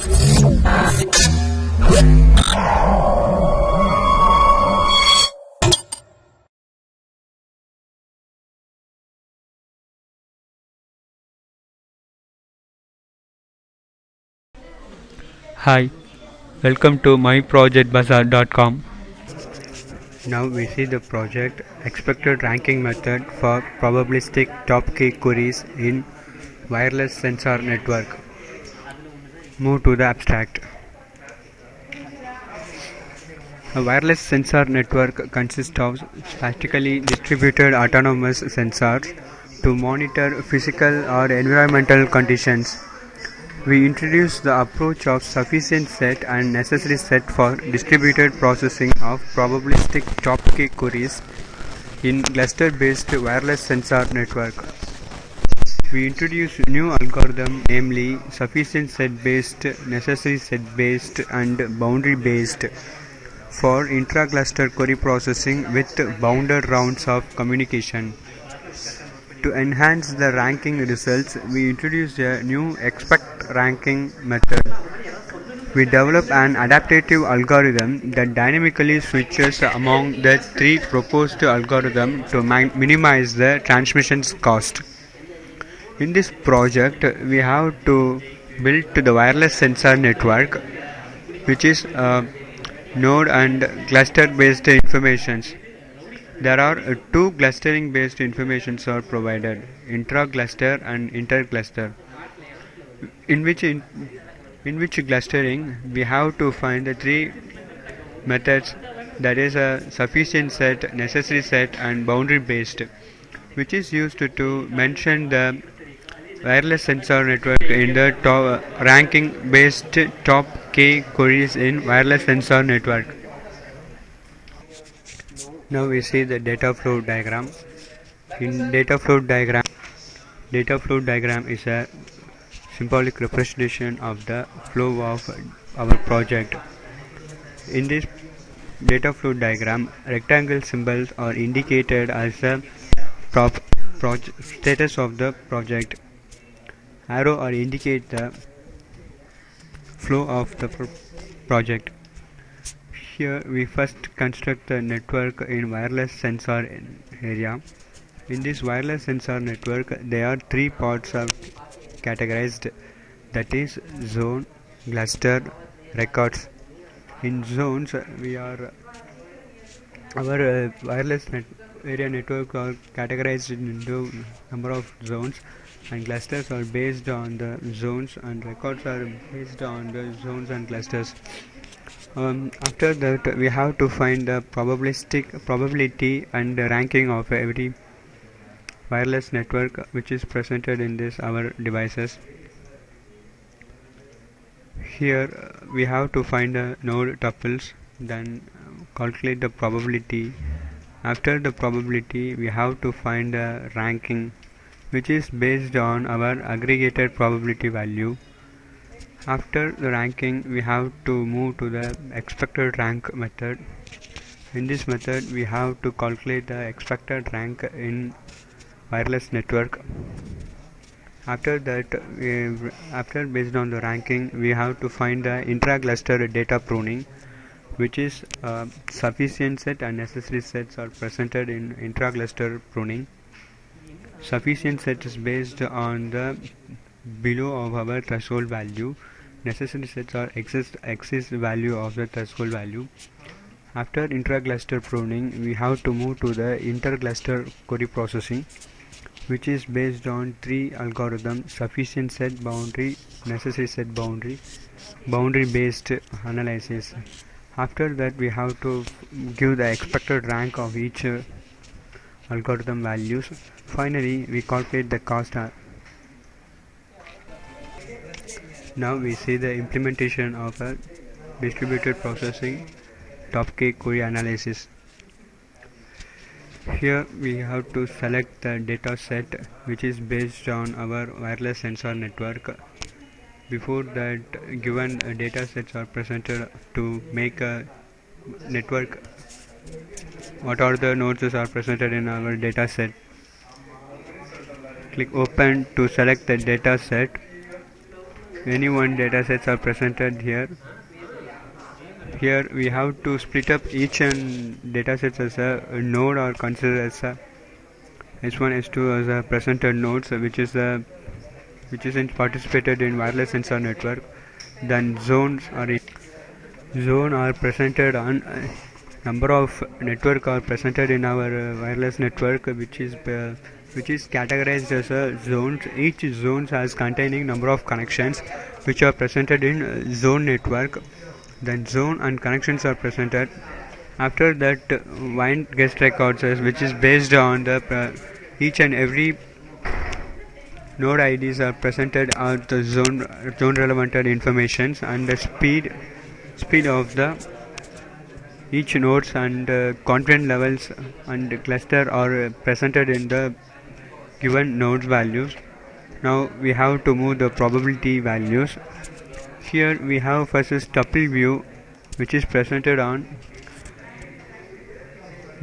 Hi, welcome to myprojectbazaar.com. Now we see the project expected ranking method for probabilistic top-key queries in wireless sensor network. Move to the abstract. A wireless sensor network consists of statically distributed autonomous sensors to monitor physical or environmental conditions. We introduce the approach of sufficient set and necessary set for distributed processing of probabilistic top-key queries in cluster-based wireless sensor network. We introduce new algorithm, namely sufficient set-based, necessary set-based and boundary-based for intra-cluster query processing with bounded rounds of communication. To enhance the ranking results, we introduce a new expect ranking method. We develop an adaptive algorithm that dynamically switches among the three proposed algorithms to minimize the transmission cost. In this project, we have to build the wireless sensor network, which is node and cluster based informations. There are two clustering based informations are provided, intra-cluster and inter-cluster. In which clustering we have to find the three methods, that is a sufficient set, necessary set and boundary based, which is used to mention the wireless sensor network in the ranking based top k queries in wireless sensor network. Now we see the data flow diagram. In data flow diagram is a symbolic representation of the flow of our project. In this data flow diagram, rectangle symbols are indicated as the status of the project. Arrow are indicate the flow of the project. Here we first construct the network in wireless sensor area. In this wireless sensor network, there are three parts are categorized, that is zone, cluster, records. In zones, we are our wireless area network are categorized into number of zones, and clusters are based on the zones, and records are based on the zones and clusters. After that, we have to find the probability and the ranking of every wireless network which is presented in this our devices. Here we have to find the node tuples, then calculate the probability. After the probability, we have to find the ranking, which is based on our aggregated probability value. After the ranking, we have to move to the expected rank method. In this method, we have to calculate the expected rank in wireless network. After that, after based on the ranking, we have to find the intra-cluster data pruning, which is sufficient set and necessary sets are presented in intra-cluster pruning. Sufficient set is based on the below of our threshold value. Necessary sets are excess value of the threshold value. After intra-cluster pruning, we have to move to the inter-cluster query processing, which is based on three algorithms: sufficient set, boundary, necessary set, boundary based analysis. After that, we have to give the expected rank of each algorithm values. Finally, we calculate the cost. Now we see the implementation of a distributed processing top-k query analysis. Here we have to select the data set which is based on our wireless sensor network. Before that, given data sets are presented to make a network, what are the nodes are presented in our data set. Click open to select the data set. any one datasets are presented here. Here we have to split up each and datasets as a node or consider as a S1, S2 as a presented nodes, which is participated in wireless sensor network. Then zone are presented on number of network are presented in our wireless network, which is categorized as a zones. Each zone has containing number of connections which are presented in zone network. Then zone and connections are presented. After that, wind guest records, which is based on the each and every node IDs are presented at the zone relevant informations, and the speed of the each nodes and confidence levels and cluster are presented in the given nodes values. Now we have to move the probability values. Here we have first is tuple view, which is presented on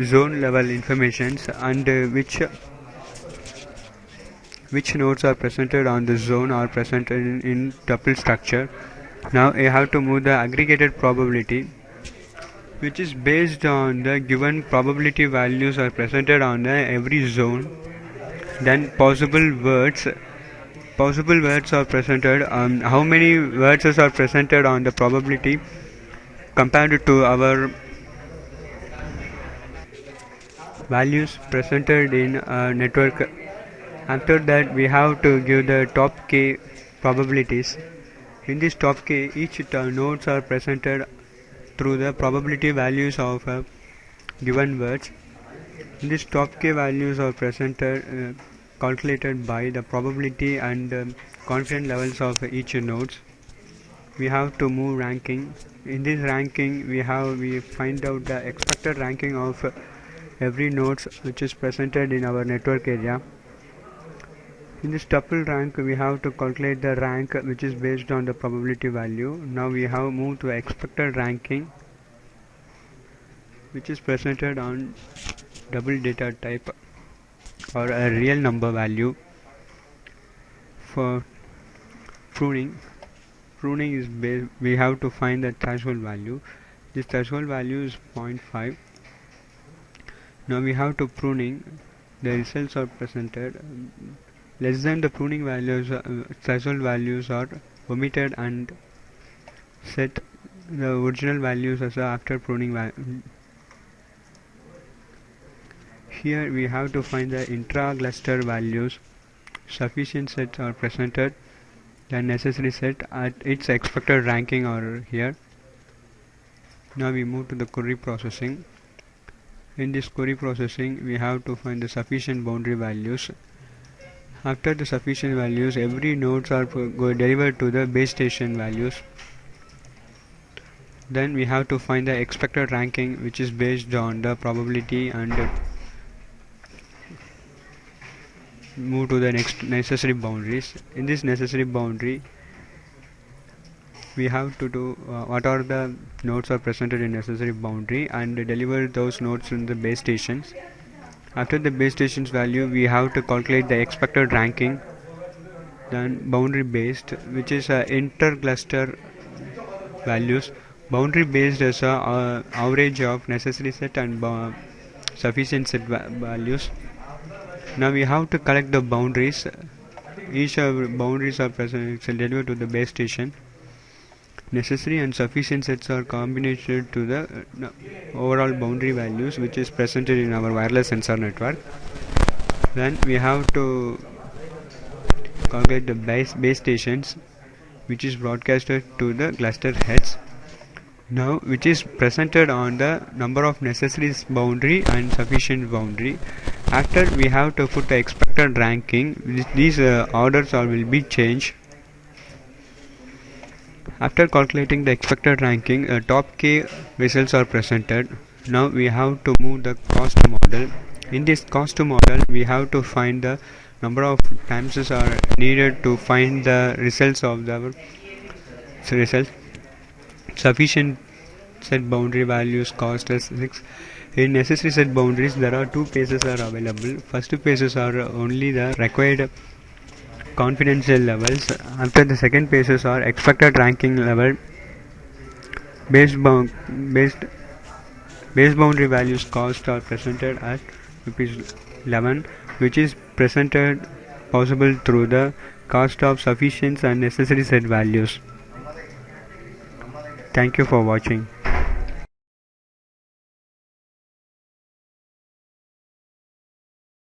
zone level informations, and which nodes are presented on the zone are presented in tuple structure. Now you have to move the aggregated probability, which is based on the given probability values are presented on the every zone. Then possible words are presented. How many words are presented on the probability compared to our values presented in a network. After that, we have to give the top k probabilities. In this top k, each nodes are presented through the probability values of given words. In this top k values are presented calculated by the probability and confidence levels of each nodes. We have to move ranking. In this ranking, we find out the expected ranking of every nodes which is presented in our network area. In this tuple rank, we have to calculate the rank which is based on the probability value. Now we have moved to expected ranking, which is presented on double data type or a real number value. For pruning is based, we have to find the threshold value. This threshold value is 0.5. Now we have to pruning. The results are presented. Less than the pruning values, threshold values are omitted and set the original values as after pruning value. Here we have to find the intra-cluster values. Sufficient sets are presented. The necessary set at its expected ranking are here. Now we move to the query processing. In this query processing, we have to find the sufficient boundary values. After the sufficient values, every nodes are delivered to the base station values. Then we have to find the expected ranking, which is based on the probability, and move to the next necessary boundaries. In this necessary boundary, we have to do what are the nodes are presented in necessary boundary and deliver those nodes in the base stations. After the base stations value, we have to calculate the expected ranking. Then boundary based, which is inter-cluster values. Boundary based is average of necessary set and sufficient set values. Now we have to collect the boundaries. Each boundaries are present delivered to the base station. Necessary and sufficient sets are combination to the overall boundary values which is presented in our wireless sensor network. Then we have to calculate the base stations, which is broadcasted to the cluster heads. Now which is presented on the number of necessary boundary and sufficient boundary. After we have to put the expected ranking. These orders will be changed. After calculating the expected ranking, top k results are presented. Now we have to move the cost model. In this cost model, we have to find the number of times are needed to find the results of the results. Sufficient set boundary values cost as 6. In necessary set boundaries, there are two phases are available. First phases are only the required confidential levels. After the second phases are expected ranking level, base bound based base boundary values cost are presented at rupees 11, which is presented possible through the cost of sufficient and necessary set values. Thank you for watching.